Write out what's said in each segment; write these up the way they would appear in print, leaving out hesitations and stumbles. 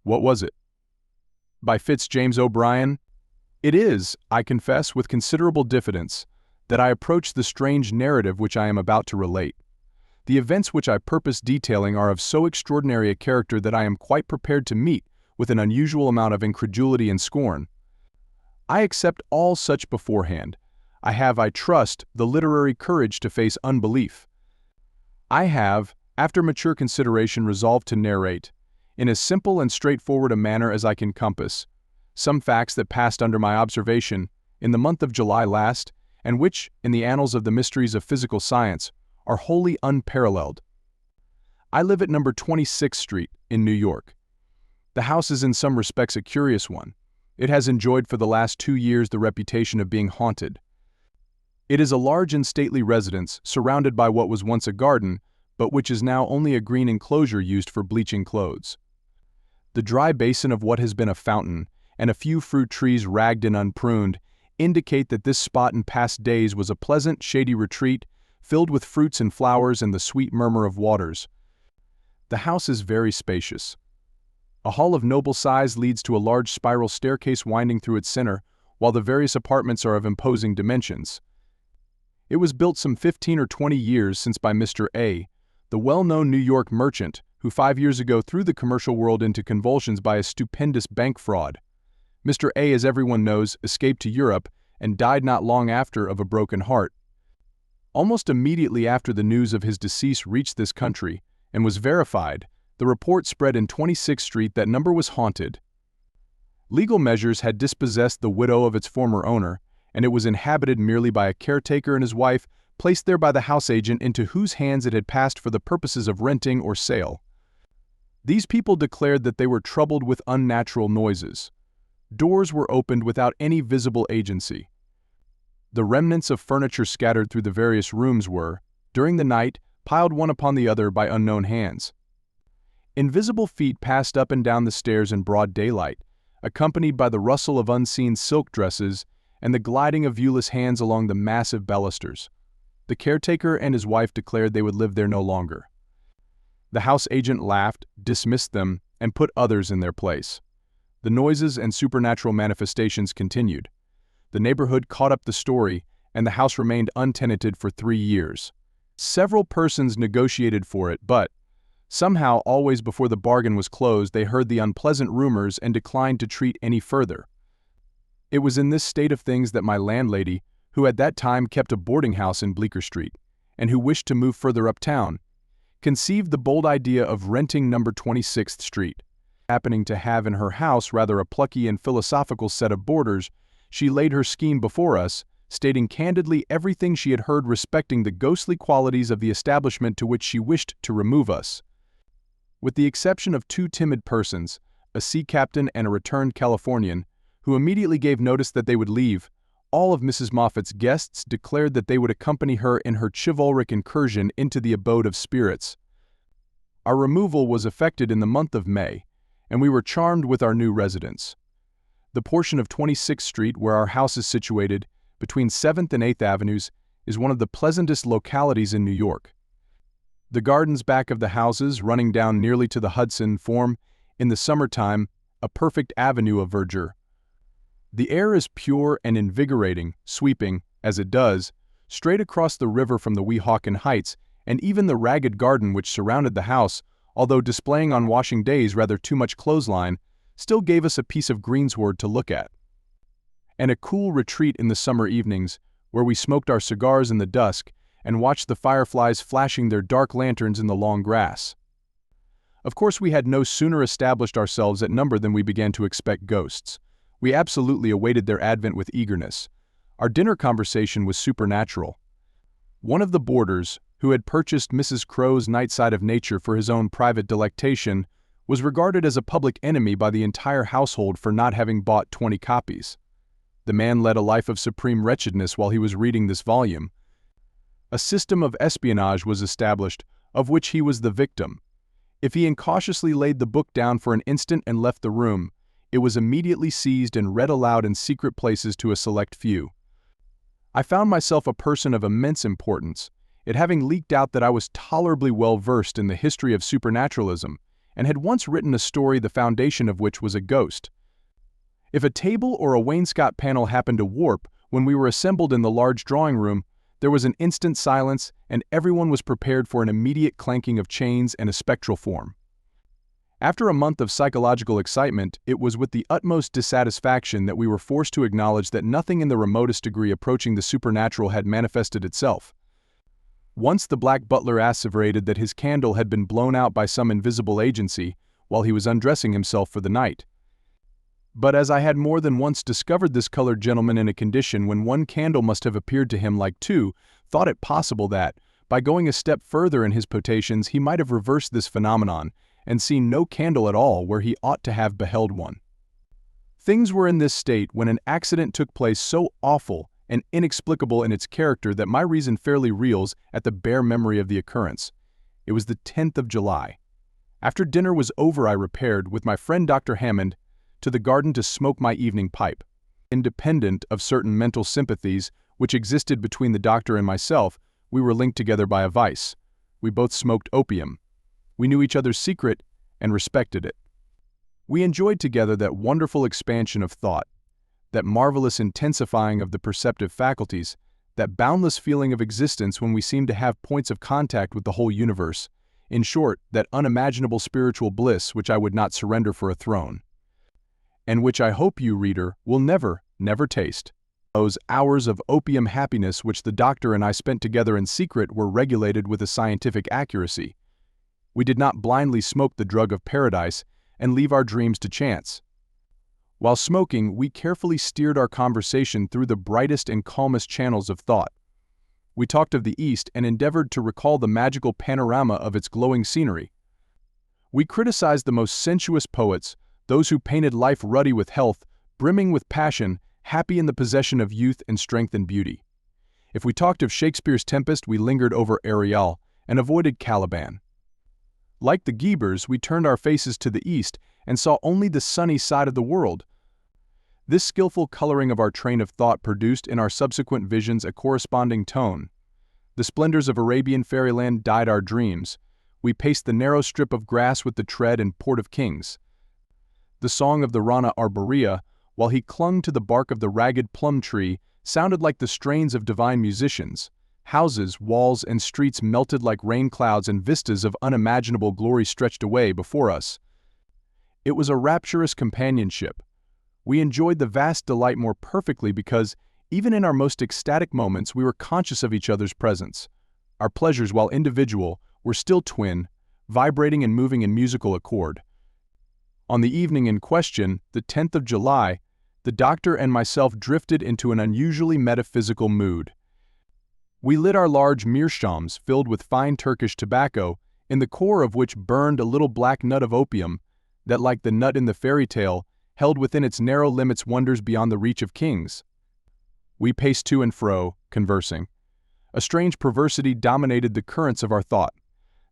What was it? By Fitz-James O'Brien? It is, I confess with considerable diffidence, that I approach the strange narrative which I am about to relate. The events which I purpose detailing are of so extraordinary a character that I am quite prepared to meet with an unusual amount of incredulity and scorn. I accept all such beforehand. I have, I trust, the literary courage to face unbelief. I have, after mature consideration, resolved to narrate, in as simple and straightforward a manner as I can compass, some facts that passed under my observation in the month of July last, and which, in the annals of the mysteries of physical science, are wholly unparalleled. I live at number 26th Street, in New York. The house is in some respects a curious one. It has enjoyed for the last 2 years the reputation of being haunted. It is a large and stately residence, surrounded by what was once a garden, but which is now only a green enclosure used for bleaching clothes. The dry basin of what has been a fountain, and a few fruit trees ragged and unpruned, indicate that this spot in past days was a pleasant, shady retreat, filled with fruits and flowers and the sweet murmur of waters. The house is very spacious. A hall of noble size leads to a large spiral staircase winding through its center, while the various apartments are of imposing dimensions. It was built some 15 or 20 years since by Mr. A., the well-known New York merchant, who 5 years ago threw the commercial world into convulsions by a stupendous bank fraud. Mr. A., as everyone knows, escaped to Europe and died not long after of a broken heart. Almost immediately after the news of his decease reached this country and was verified, the report spread in 26th Street that number was haunted. Legal measures had dispossessed the widow of its former owner, and it was inhabited merely by a caretaker and his wife, placed there by the house agent into whose hands it had passed for the purposes of renting or sale. These people declared that they were troubled with unnatural noises. Doors were opened without any visible agency. The remnants of furniture scattered through the various rooms were, during the night, piled one upon the other by unknown hands. Invisible feet passed up and down the stairs in broad daylight, accompanied by the rustle of unseen silk dresses and the gliding of viewless hands along the massive balusters. The caretaker and his wife declared they would live there no longer. The house agent laughed, dismissed them, and put others in their place. The noises and supernatural manifestations continued. The neighborhood caught up the story, and the house remained untenanted for 3 years. Several persons negotiated for it, but, somehow always before the bargain was closed, they heard the unpleasant rumors and declined to treat any further. It was in this state of things that my landlady, who at that time kept a boarding house in Bleecker Street, and who wished to move further uptown, conceived the bold idea of renting number 26th Street. Happening to have in her house rather a plucky and philosophical set of boarders, she laid her scheme before us, stating candidly everything she had heard respecting the ghostly qualities of the establishment to which she wished to remove us. With the exception of 2 timid persons, a sea captain and a returned Californian, who immediately gave notice that they would leave, all of Mrs. Moffett's guests declared that they would accompany her in her chivalric incursion into the abode of spirits. Our removal was effected in the month of May, and we were charmed with our new residence. The portion of 26th Street where our house is situated, between 7th and 8th Avenues, is one of the pleasantest localities in New York. The gardens back of the houses, running down nearly to the Hudson, form, in the summertime, a perfect avenue of verdure. The air is pure and invigorating, sweeping, as it does, straight across the river from the Weehawken Heights, and even the ragged garden which surrounded the house, although displaying on washing days rather too much clothesline, still gave us a piece of greensward to look at. And a cool retreat in the summer evenings, where we smoked our cigars in the dusk and watched the fireflies flashing their dark lanterns in the long grass. Of course, we had no sooner established ourselves at number than we began to expect ghosts. We absolutely awaited their advent with eagerness. Our dinner conversation was supernatural. One of the boarders, who had purchased Mrs. Crow's Night Side of Nature for his own private delectation, was regarded as a public enemy by the entire household for not having bought 20 copies. The man led a life of supreme wretchedness while he was reading this volume. A system of espionage was established, of which he was the victim. If he incautiously laid the book down for an instant and left the room, it was immediately seized and read aloud in secret places to a select few. I found myself a person of immense importance, it having leaked out that I was tolerably well versed in the history of supernaturalism, and had once written a story the foundation of which was a ghost. If a table or a wainscot panel happened to warp when we were assembled in the large drawing room, there was an instant silence, and everyone was prepared for an immediate clanking of chains and a spectral form. After a month of psychological excitement, it was with the utmost dissatisfaction that we were forced to acknowledge that nothing in the remotest degree approaching the supernatural had manifested itself. Once the black butler asseverated that his candle had been blown out by some invisible agency while he was undressing himself for the night. But as I had more than once discovered this colored gentleman in a condition when one candle must have appeared to him like two, thought it possible that, by going a step further in his potations, he might have reversed this phenomenon and seen no candle at all where he ought to have beheld one. Things were in this state when an accident took place so awful and inexplicable in its character that my reason fairly reels at the bare memory of the occurrence. It was the 10th of July. After dinner was over, I repaired, with my friend Dr. Hammond, to the garden to smoke my evening pipe. Independent of certain mental sympathies which existed between the doctor and myself, we were linked together by a vice. We both smoked opium. We knew each other's secret and respected it. We enjoyed together that wonderful expansion of thought, that marvelous intensifying of the perceptive faculties, that boundless feeling of existence when we seemed to have points of contact with the whole universe. In short, that unimaginable spiritual bliss which I would not surrender for a throne, and which I hope you, reader, will never taste. Those hours of opium happiness which the doctor and I spent together in secret were regulated with a scientific accuracy. We did not blindly smoke the drug of paradise and leave our dreams to chance. While smoking, we carefully steered our conversation through the brightest and calmest channels of thought. We talked of the East and endeavored to recall the magical panorama of its glowing scenery. We criticized the most sensuous poets, those who painted life ruddy with health, brimming with passion, happy in the possession of youth and strength and beauty. If we talked of Shakespeare's Tempest, we lingered over Ariel and avoided Caliban. Like the Gebers, we turned our faces to the east and saw only the sunny side of the world. This skillful coloring of our train of thought produced in our subsequent visions a corresponding tone. The splendors of Arabian fairyland dyed our dreams. We paced the narrow strip of grass with the tread and port of kings. The song of the Rana Arborea, while he clung to the bark of the ragged plum tree, sounded like the strains of divine musicians. Houses, walls, and streets melted like rain clouds, and vistas of unimaginable glory stretched away before us. It was a rapturous companionship. We enjoyed the vast delight more perfectly because, even in our most ecstatic moments, we were conscious of each other's presence. Our pleasures, while individual, were still twin, vibrating and moving in musical accord. On the evening in question, the 10th of July, the doctor and myself drifted into an unusually metaphysical mood. We lit our large meerschaums filled with fine Turkish tobacco, in the core of which burned a little black nut of opium that, like the nut in the fairy tale, held within its narrow limits wonders beyond the reach of kings. We paced to and fro, conversing. A strange perversity dominated the currents of our thought.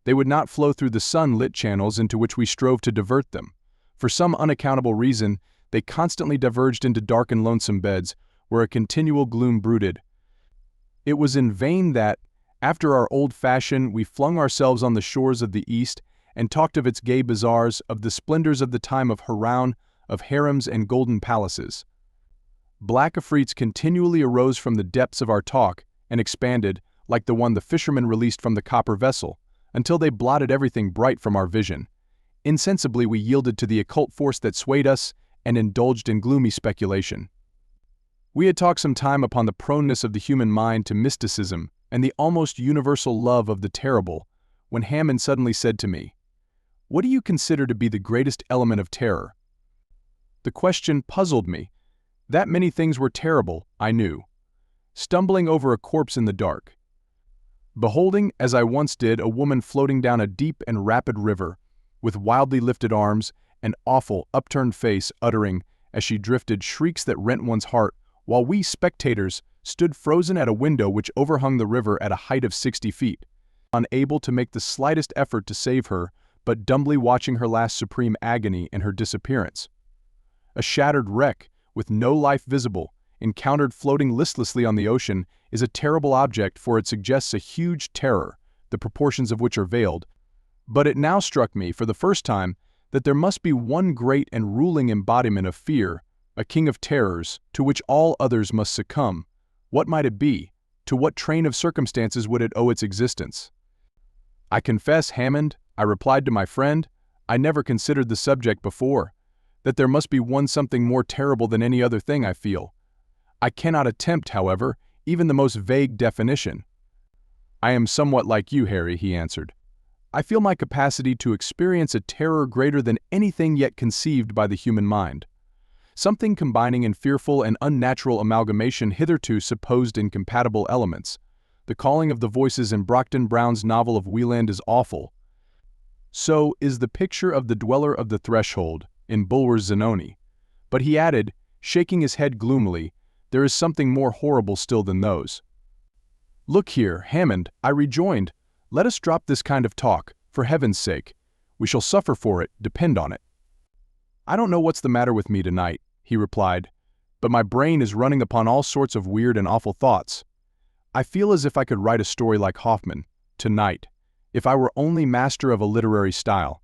They would not flow through the sun-lit channels into which we strove to divert them. For some unaccountable reason, they constantly diverged into dark and lonesome beds, where a continual gloom brooded. It was in vain that, after our old fashion, we flung ourselves on the shores of the East and talked of its gay bazaars, of the splendors of the time of Haroun, of harems and golden palaces. Black afrits continually arose from the depths of our talk and expanded, like the one the fisherman released from the copper vessel, until they blotted everything bright from our vision. Insensibly we yielded to the occult force that swayed us and indulged in gloomy speculation. We had talked some time upon the proneness of the human mind to mysticism and the almost universal love of the terrible, when Hammond suddenly said to me, "What do you consider to be the greatest element of terror?" The question puzzled me. That many things were terrible, I knew. Stumbling over a corpse in the dark. Beholding, as I once did, a woman floating down a deep and rapid river, with wildly lifted arms, and awful, upturned face, uttering, as she drifted, shrieks that rent one's heart, while we spectators stood frozen at a window which overhung the river at a height of 60 feet, unable to make the slightest effort to save her, but dumbly watching her last supreme agony in her disappearance. A shattered wreck, with no life visible, encountered floating listlessly on the ocean, is a terrible object, for it suggests a huge terror, the proportions of which are veiled. But it now struck me, for the first time, that there must be one great and ruling embodiment of fear, a king of terrors, to which all others must succumb. What might it be? To what train of circumstances would it owe its existence? "I confess, Hammond," I replied to my friend, "I never considered the subject before, that there must be one something more terrible than any other thing I feel. I cannot attempt, however, even the most vague definition." "I am somewhat like you, Harry," he answered. "I feel my capacity to experience a terror greater than anything yet conceived by the human mind. Something combining in fearful and unnatural amalgamation hitherto supposed incompatible elements. The calling of the voices in Brockden Brown's novel of Wieland is awful. So is the picture of the dweller of the threshold in Bulwer's Zanoni." But he added, shaking his head gloomily, "There is something more horrible still than those." "Look here, Hammond," I rejoined, "let us drop this kind of talk, for heaven's sake. We shall suffer for it, depend on it." "I don't know what's the matter with me tonight," he replied, "but my brain is running upon all sorts of weird and awful thoughts. I feel as if I could write a story like Hoffman, tonight, if I were only master of a literary style."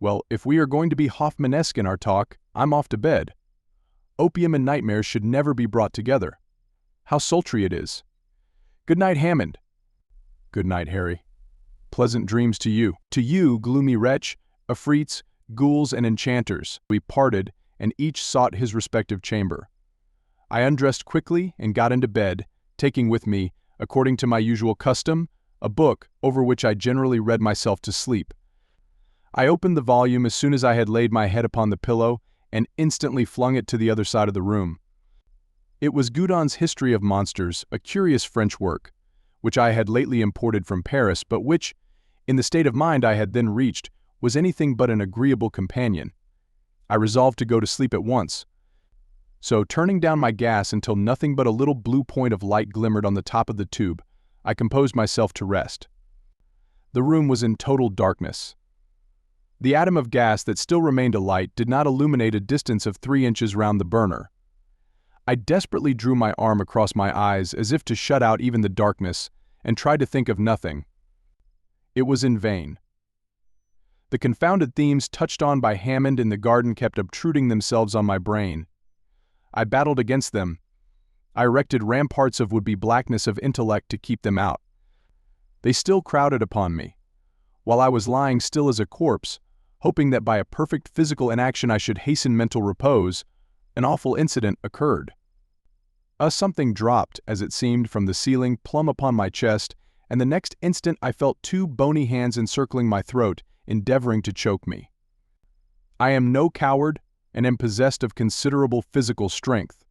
"Well, if we are going to be Hoffmanesque in our talk, I'm off to bed. Opium and nightmares should never be brought together. How sultry it is. Good night, Hammond." "Good night, Harry. Pleasant dreams to you." "To you, gloomy wretch, afrits, ghouls, and enchanters." We parted, and each sought his respective chamber. I undressed quickly and got into bed, taking with me, according to my usual custom, a book over which I generally read myself to sleep. I opened the volume as soon as I had laid my head upon the pillow and instantly flung it to the other side of the room. It was Goudon's History of Monsters, a curious French work, which I had lately imported from Paris, but which, in the state of mind I had then reached, was anything but an agreeable companion. I resolved to go to sleep at once. So, turning down my gas until nothing but a little blue point of light glimmered on the top of the tube, I composed myself to rest. The room was in total darkness. The atom of gas that still remained alight did not illuminate a distance of 3 inches round the burner. I desperately drew my arm across my eyes as if to shut out even the darkness, and tried to think of nothing. It was in vain. The confounded themes touched on by Hammond in the garden kept obtruding themselves on my brain. I battled against them. I erected ramparts of would-be blackness of intellect to keep them out. They still crowded upon me. While I was lying still as a corpse, hoping that by a perfect physical inaction I should hasten mental repose, an awful incident occurred. Something dropped, as it seemed, from the ceiling plumb upon my chest, and the next instant I felt 2 bony hands encircling my throat, endeavoring to choke me. I am no coward, and am possessed of considerable physical strength.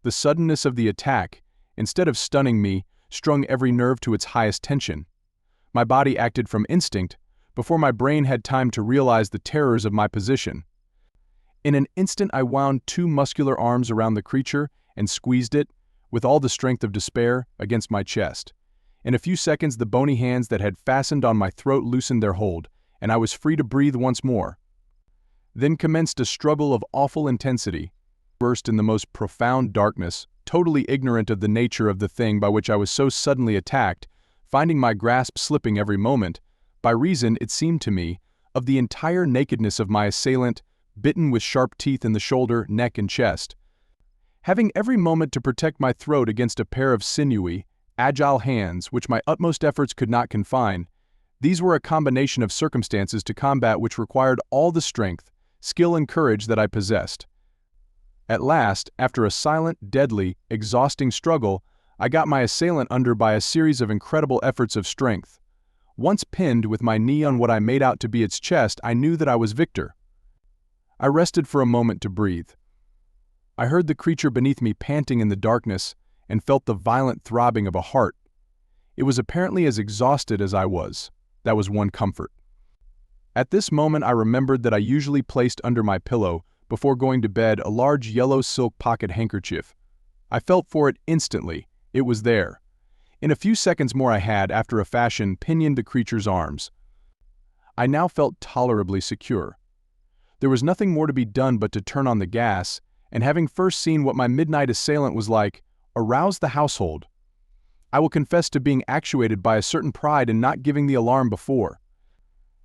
The suddenness of the attack, instead of stunning me, strung every nerve to its highest tension. My body acted from instinct, before my brain had time to realize the terrors of my position. In an instant I wound 2 muscular arms around the creature and squeezed it, with all the strength of despair, against my chest. In a few seconds the bony hands that had fastened on my throat loosened their hold, and I was free to breathe once more. Then commenced a struggle of awful intensity, burst in the most profound darkness, totally ignorant of the nature of the thing by which I was so suddenly attacked, finding my grasp slipping every moment, by reason, it seemed to me, of the entire nakedness of my assailant, bitten with sharp teeth in the shoulder, neck, and chest. Having every moment to protect my throat against a pair of sinewy, agile hands which my utmost efforts could not confine, these were a combination of circumstances to combat which required all the strength, skill, and courage that I possessed. At last, after a silent, deadly, exhausting struggle, I got my assailant under by a series of incredible efforts of strength. Once pinned with my knee on what I made out to be its chest, I knew that I was victor. I rested for a moment to breathe. I heard the creature beneath me panting in the darkness, and felt the violent throbbing of a heart. It was apparently as exhausted as I was. That was one comfort. At this moment I remembered that I usually placed under my pillow, before going to bed, a large yellow silk pocket handkerchief. I felt for it instantly. It was there. In a few seconds more I had, after a fashion, pinioned the creature's arms. I now felt tolerably secure. There was nothing more to be done but to turn on the gas, and having first seen what my midnight assailant was like, arouse the household. I will confess to being actuated by a certain pride in not giving the alarm before.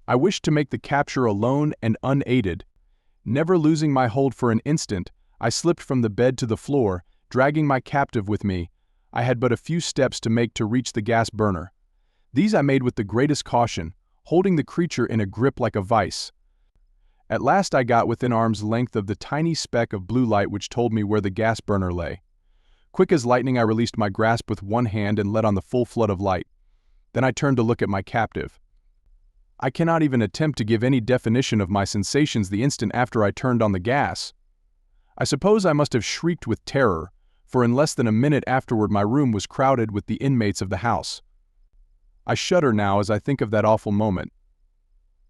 I wished to make the capture alone and unaided. Never losing my hold for an instant, I slipped from the bed to the floor, dragging my captive with me. I had but a few steps to make to reach the gas burner. These I made with the greatest caution, holding the creature in a grip like a vice. At last I got within arm's length of the tiny speck of blue light which told me where the gas burner lay. Quick as lightning I released my grasp with one hand and let on the full flood of light. Then I turned to look at my captive. I cannot even attempt to give any definition of my sensations the instant after I turned on the gas. I suppose I must have shrieked with terror, for in less than a minute afterward my room was crowded with the inmates of the house. I shudder now as I think of that awful moment.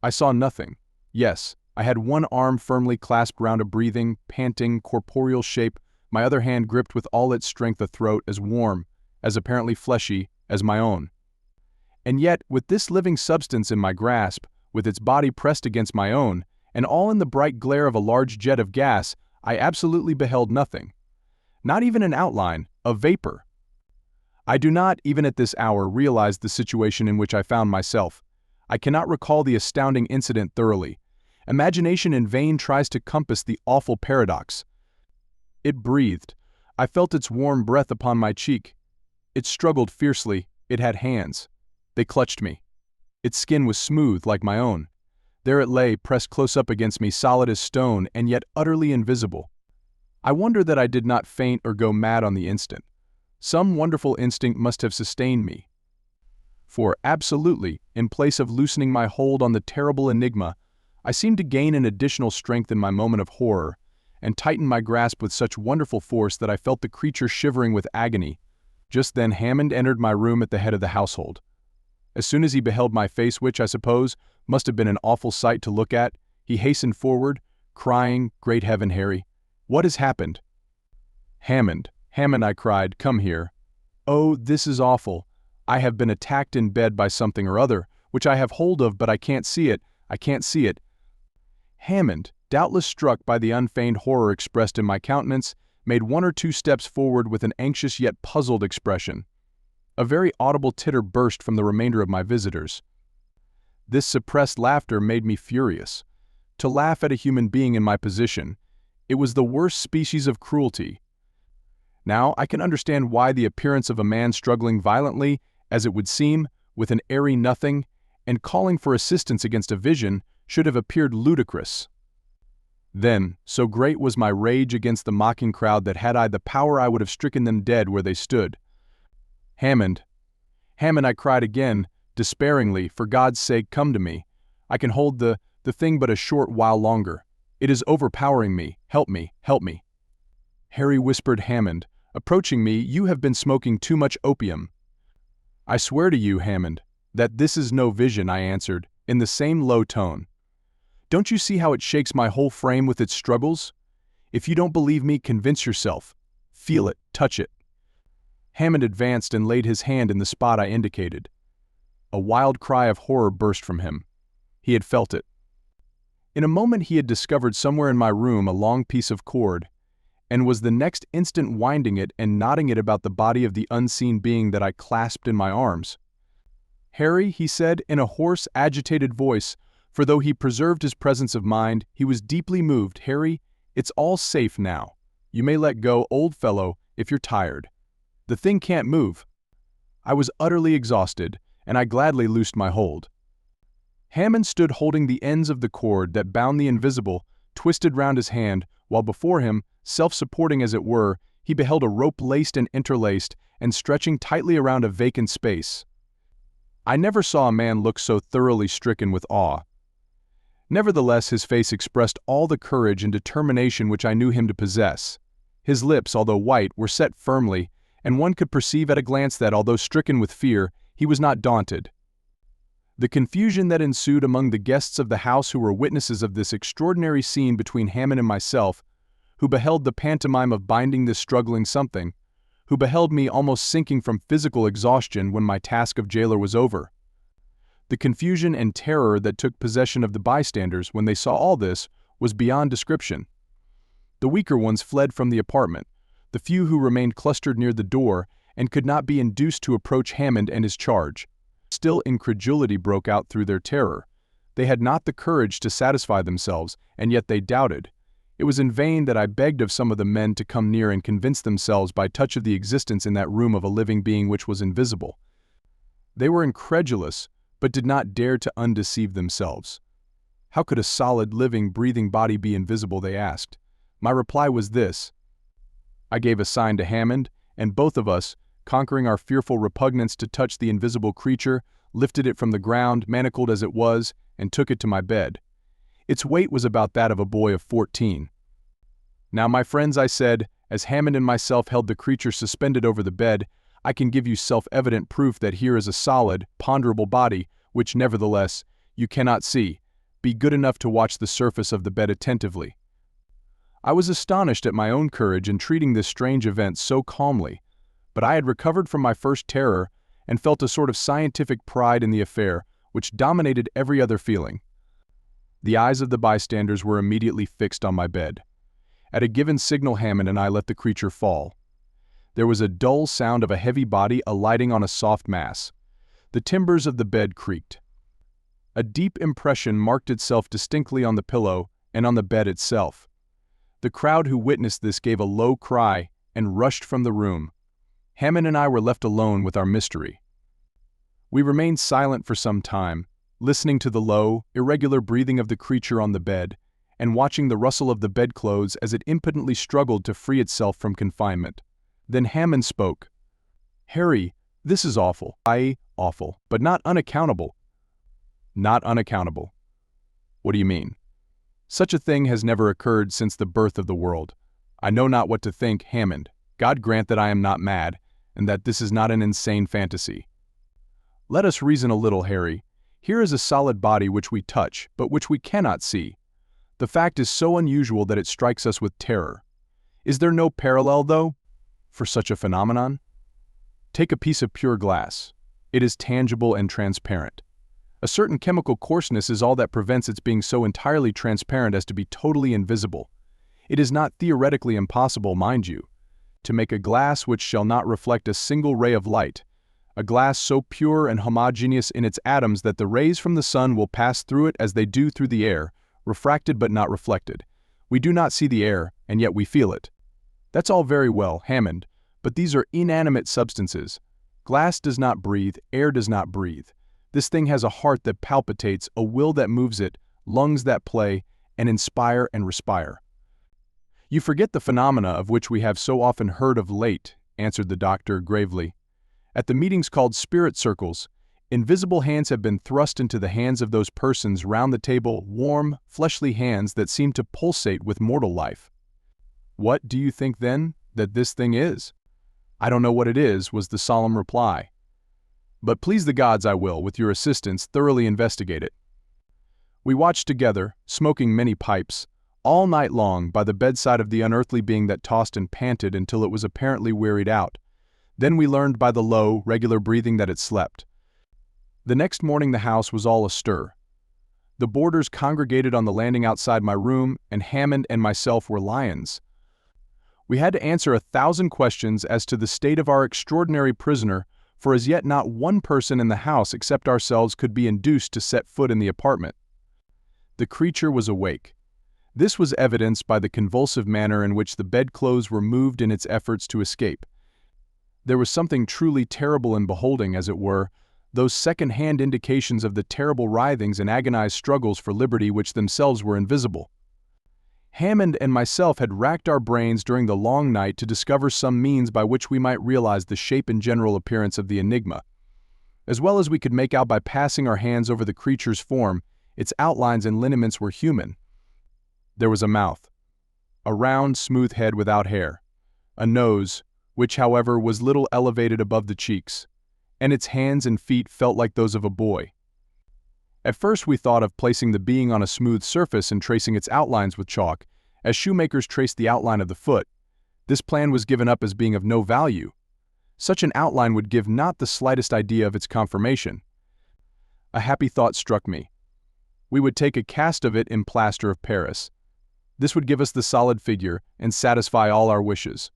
I saw nothing. Yes, I had one arm firmly clasped round a breathing, panting, corporeal shape, my other hand gripped with all its strength a throat as warm, as apparently fleshy, as my own. And yet, with this living substance in my grasp, with its body pressed against my own, and all in the bright glare of a large jet of gas, I absolutely beheld nothing. Not even an outline, a vapor. I do not, even at this hour, realize the situation in which I found myself. I cannot recall the astounding incident thoroughly. Imagination in vain tries to compass the awful paradox. It breathed. I felt its warm breath upon my cheek. It struggled fiercely. It had hands. They clutched me. Its skin was smooth like my own. There it lay, pressed close up against me, solid as stone, and yet utterly invisible. I wonder that I did not faint or go mad on the instant. Some wonderful instinct must have sustained me. For, absolutely, in place of loosening my hold on the terrible enigma, I seemed to gain an additional strength in my moment of horror, and tighten my grasp with such wonderful force that I felt the creature shivering with agony. Just then Hammond entered my room at the head of the household. As soon as he beheld my face, which, I suppose, must have been an awful sight to look at, he hastened forward, crying, "Great heaven, Harry! What has happened?" "Hammond, Hammond," I cried, "come here. Oh, this is awful. I have been attacked in bed by something or other, which I have hold of, but I can't see it, I can't see it." Hammond, doubtless struck by the unfeigned horror expressed in my countenance, made one or two steps forward with an anxious yet puzzled expression. A very audible titter burst from the remainder of my visitors. This suppressed laughter made me furious. To laugh at a human being in my position, it was the worst species of cruelty. Now I can understand why the appearance of a man struggling violently, as it would seem, with an airy nothing, and calling for assistance against a vision, should have appeared ludicrous. Then, so great was my rage against the mocking crowd that had I the power I would have stricken them dead where they stood. "Hammond, Hammond," I cried again, despairingly, "for God's sake, come to me. I can hold the thing but a short while longer. It is overpowering me. Help me, help me." "Harry," whispered Hammond, approaching me, "you have been smoking too much opium." "I swear to you, Hammond, that this is no vision," I answered, in the same low tone. "Don't you see how it shakes my whole frame with its struggles? If you don't believe me, convince yourself. Feel it, touch it." Hammond advanced and laid his hand in the spot I indicated. A wild cry of horror burst from him. He had felt it. In a moment he had discovered somewhere in my room a long piece of cord, and was the next instant winding it and knotting it about the body of the unseen being that I clasped in my arms. "Harry," he said in a hoarse, agitated voice, for though he preserved his presence of mind, he was deeply moved, "Harry, it's all safe now. You may let go, old fellow, if you're tired. The thing can't move." I was utterly exhausted, and I gladly loosed my hold. Hammond stood holding the ends of the cord that bound the invisible, twisted round his hand, while before him, self-supporting as it were, he beheld a rope laced and interlaced, and stretching tightly around a vacant space. I never saw a man look so thoroughly stricken with awe. Nevertheless, his face expressed all the courage and determination which I knew him to possess. His lips, although white, were set firmly, and one could perceive at a glance that, although stricken with fear, he was not daunted. The confusion that ensued among the guests of the house who were witnesses of this extraordinary scene between Hammond and myself, who beheld the pantomime of binding this struggling something, who beheld me almost sinking from physical exhaustion when my task of jailer was over. The confusion and terror that took possession of the bystanders when they saw all this was beyond description. The weaker ones fled from the apartment, the few who remained clustered near the door and could not be induced to approach Hammond and his charge. Still incredulity broke out through their terror. They had not the courage to satisfy themselves, and yet they doubted. It was in vain that I begged of some of the men to come near and convince themselves by touch of the existence in that room of a living being which was invisible. They were incredulous, but did not dare to undeceive themselves. How could a solid, living, breathing body be invisible, they asked. My reply was this. I gave a sign to Hammond, and both of us, conquering our fearful repugnance to touch the invisible creature, lifted it from the ground, manacled as it was, and took it to my bed. Its weight was about that of a boy of 14. Now, my friends, I said, as Hammond and myself held the creature suspended over the bed, I can give you self-evident proof that here is a solid, ponderable body, which, nevertheless, you cannot see. Be good enough to watch the surface of the bed attentively. I was astonished at my own courage in treating this strange event so calmly, but I had recovered from my first terror and felt a sort of scientific pride in the affair, which dominated every other feeling. The eyes of the bystanders were immediately fixed on my bed. At a given signal, Hammond and I let the creature fall. There was a dull sound of a heavy body alighting on a soft mass. The timbers of the bed creaked. A deep impression marked itself distinctly on the pillow and on the bed itself. The crowd who witnessed this gave a low cry and rushed from the room. Hammond and I were left alone with our mystery. We remained silent for some time, listening to the low, irregular breathing of the creature on the bed, and watching the rustle of the bedclothes as it impotently struggled to free itself from confinement. Then Hammond spoke. "Harry, this is awful. Awful, but not unaccountable." "Not unaccountable. What do you mean?" "Such a thing has never occurred since the birth of the world. I know not what to think, Hammond. God grant that I am not mad, and that this is not an insane fantasy. Let us reason a little, Harry. Here is a solid body which we touch, but which we cannot see. The fact is so unusual that it strikes us with terror. Is there no parallel, though, for such a phenomenon? Take a piece of pure glass. It is tangible and transparent. A certain chemical coarseness is all that prevents its being so entirely transparent as to be totally invisible. It is not theoretically impossible, mind you, to make a glass which shall not reflect a single ray of light, a glass so pure and homogeneous in its atoms that the rays from the sun will pass through it as they do through the air, refracted but not reflected. We do not see the air, and yet we feel it. That's all very well, Hammond, but these are inanimate substances. Glass does not breathe, air does not breathe. This thing has a heart that palpitates, a will that moves it, lungs that play, and inspire and respire." "You forget the phenomena of which we have so often heard of late," answered the doctor gravely. "At the meetings called spirit circles, invisible hands have been thrust into the hands of those persons round the table, warm, fleshly hands that seem to pulsate with mortal life." "What do you think, then, that this thing is?" "I don't know what it is," was the solemn reply. "But please the gods I will, with your assistance, thoroughly investigate it." We watched together, smoking many pipes, all night long by the bedside of the unearthly being that tossed and panted until it was apparently wearied out. Then we learned by the low, regular breathing that it slept. The next morning the house was all astir. The boarders congregated on the landing outside my room, and Hammond and myself were lions. We had to answer 1,000 questions as to the state of our extraordinary prisoner, for as yet not one person in the house except ourselves could be induced to set foot in the apartment. The creature was awake. This was evidenced by the convulsive manner in which the bedclothes were moved in its efforts to escape. There was something truly terrible in beholding, as it were, those second-hand indications of the terrible writhings and agonized struggles for liberty which themselves were invisible. Hammond and myself had racked our brains during the long night to discover some means by which we might realize the shape and general appearance of the enigma. As well as we could make out by passing our hands over the creature's form, its outlines and lineaments were human. There was a mouth, a round, smooth head without hair, a nose, which, however, was little elevated above the cheeks, and its hands and feet felt like those of a boy. At first we thought of placing the being on a smooth surface and tracing its outlines with chalk, as shoemakers trace the outline of the foot. This plan was given up as being of no value. Such an outline would give not the slightest idea of its conformation. A happy thought struck me. We would take a cast of it in plaster of Paris. This would give us the solid figure and satisfy all our wishes.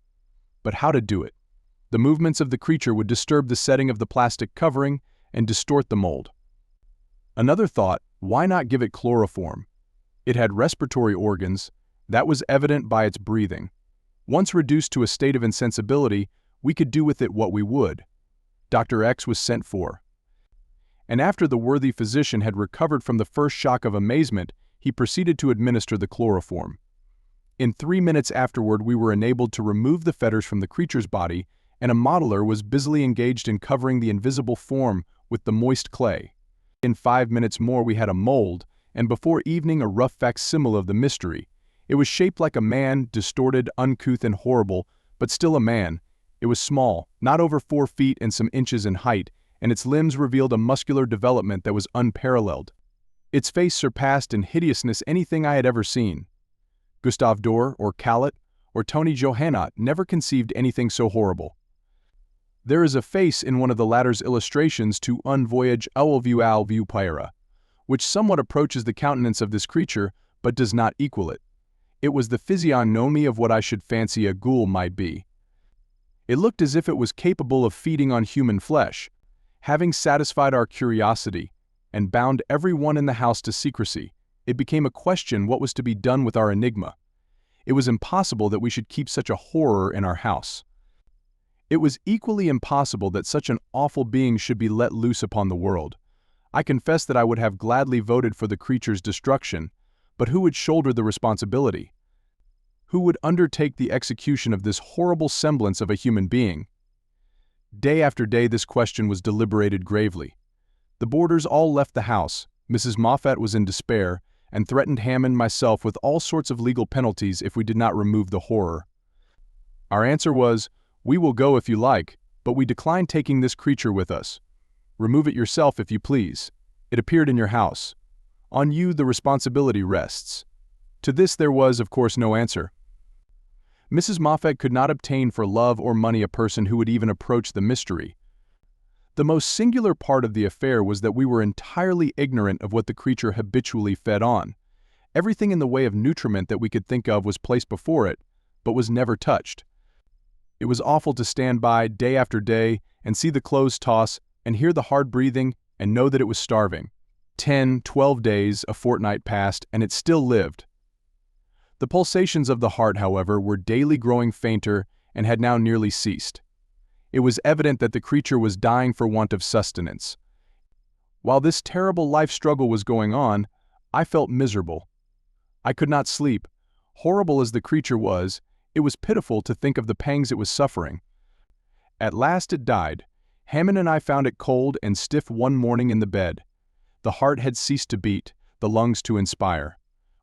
But how to do it? The movements of the creature would disturb the setting of the plastic covering and distort the mold. Another thought, why not give it chloroform? It had respiratory organs. That was evident by its breathing. Once reduced to a state of insensibility, we could do with it what we would. Dr. X was sent for. And after the worthy physician had recovered from the first shock of amazement, he proceeded to administer the chloroform. In 3 minutes afterward, we were enabled to remove the fetters from the creature's body, and a modeler was busily engaged in covering the invisible form with the moist clay. In 5 minutes more we had a mold, and before evening a rough facsimile of the mystery. It was shaped like a man, distorted, uncouth, and horrible, but still a man. It was small, not over 4 feet and some inches in height, and its limbs revealed a muscular development that was unparalleled. Its face surpassed in hideousness anything I had ever seen. Gustave Doré, or Caillat, or Tony Johannot never conceived anything so horrible. There is a face in one of the latter's illustrations to Un voyage au vieux Pierre, which somewhat approaches the countenance of this creature, but does not equal it. It was the physiognomy of what I should fancy a ghoul might be. It looked as if it was capable of feeding on human flesh. Having satisfied our curiosity, and bound everyone in the house to secrecy, it became a question what was to be done with our enigma. It was impossible that we should keep such a horror in our house. It was equally impossible that such an awful being should be let loose upon the world. I confess that I would have gladly voted for the creature's destruction, but who would shoulder the responsibility? Who would undertake the execution of this horrible semblance of a human being? Day after day this question was deliberated gravely. The boarders all left the house. Mrs. Moffat was in despair, and threatened Ham and myself with all sorts of legal penalties if we did not remove the horror. Our answer was, "We will go if you like, but we decline taking this creature with us. Remove it yourself if you please. It appeared in your house. On you the responsibility rests." To this there was, of course, no answer. Mrs. Moffat could not obtain for love or money a person who would even approach the mystery. The most singular part of the affair was that we were entirely ignorant of what the creature habitually fed on. Everything in the way of nutriment that we could think of was placed before it, but was never touched. It was awful to stand by day after day and see the clothes toss and hear the hard breathing and know that it was starving. 10, 12 days, a fortnight passed, and it still lived. The pulsations of the heart, however, were daily growing fainter and had now nearly ceased. It was evident that the creature was dying for want of sustenance. While this terrible life struggle was going on, I felt miserable. I could not sleep. Horrible as the creature was, it was pitiful to think of the pangs it was suffering. At last it died. Hammond and I found it cold and stiff one morning in the bed. The heart had ceased to beat, the lungs to inspire.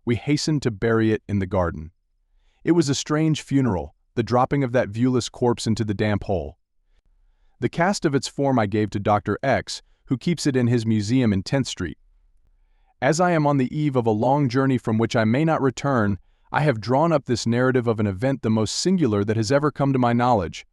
We hastened to bury it in the garden. It was a strange funeral, the dropping of that viewless corpse into the damp hole. The cast of its form I gave to Dr. X, who keeps it in his museum in 10th Street. As I am on the eve of a long journey from which I may not return, I have drawn up this narrative of an event the most singular that has ever come to my knowledge.